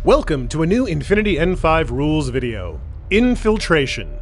Welcome to a new Infinity N5 rules video, Infiltration.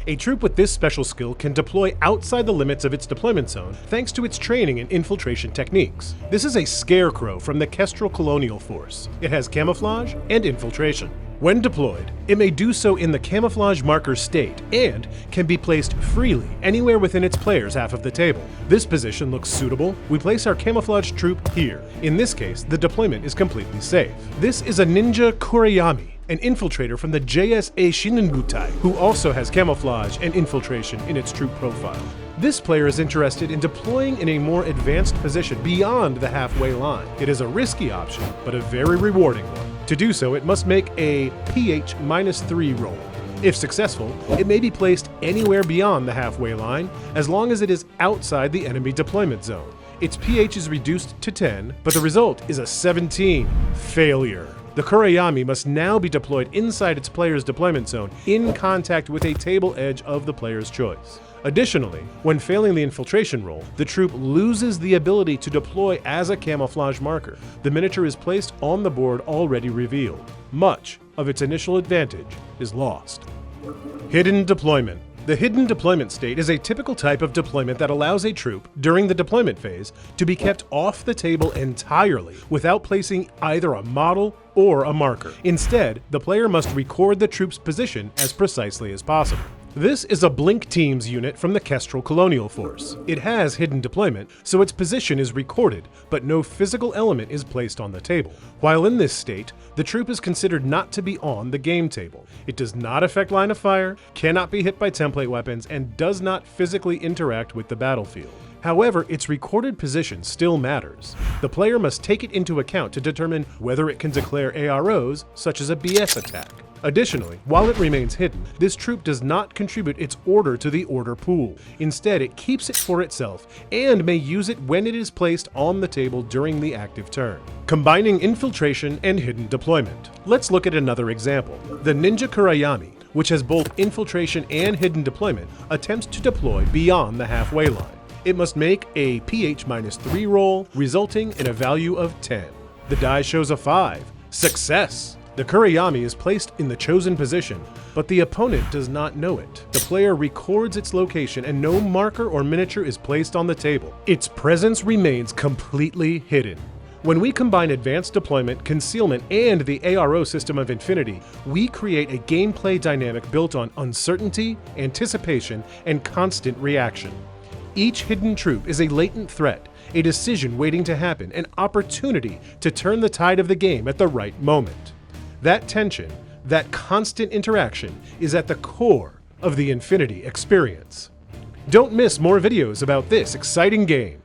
A troop with this special skill can deploy outside the limits of its deployment zone thanks to its training in infiltration techniques. This is a scarecrow from the Kestrel Colonial Force. It has camouflage and infiltration. When deployed, it may do so in the camouflage marker state and can be placed freely anywhere within its player's half of the table. This position looks suitable. We place our camouflage troop here. In this case, the deployment is completely safe. This is a ninja Kurayami, an infiltrator from the JSA Shinenbutai, who also has camouflage and infiltration in its troop profile. This player is interested in deploying in a more advanced position beyond the halfway line. It is a risky option, but a very rewarding one. To do so, it must make a pH -3 roll. If successful, it may be placed anywhere beyond the halfway line as long as it is outside the enemy deployment zone. Its pH is reduced to 10, but the result is a 17. Failure. The Kurayami must now be deployed inside its player's deployment zone in contact with a table edge of the player's choice. Additionally, when failing the infiltration roll, the troop loses the ability to deploy as a camouflage marker. The miniature is placed on the board already revealed. Much of its initial advantage is lost. Hidden deployment. The hidden deployment state is a typical type of deployment that allows a troop, during the deployment phase, to be kept off the table entirely without placing either a model or a marker. Instead, the player must record the troop's position as precisely as possible. This is a Blink Teams unit from the Kestrel Colonial Force. It has hidden deployment, so its position is recorded, but no physical element is placed on the table. While in this state, the troop is considered not to be on the game table. It does not affect line of fire, cannot be hit by template weapons, and does not physically interact with the battlefield. However, its recorded position still matters. The player must take it into account to determine whether it can declare AROs, such as a BS attack. Additionally, while it remains hidden, this troop does not contribute its order to the order pool. Instead, it keeps it for itself and may use it when it is placed on the table during the active turn. Combining infiltration and hidden deployment. Let's look at another example. The Ninja Kurayami, which has both infiltration and hidden deployment, attempts to deploy beyond the halfway line. It must make a pH -3 roll, resulting in a value of 10. The die shows a 5. Success! The Kurayami is placed in the chosen position, but the opponent does not know it. The player records its location and no marker or miniature is placed on the table. Its presence remains completely hidden. When we combine advanced deployment, concealment, and the ARO system of Infinity, we create a gameplay dynamic built on uncertainty, anticipation, and constant reaction. Each hidden troop is a latent threat, a decision waiting to happen, an opportunity to turn the tide of the game at the right moment. That tension, that constant interaction, is at the core of the Infinity experience. Don't miss more videos about this exciting game.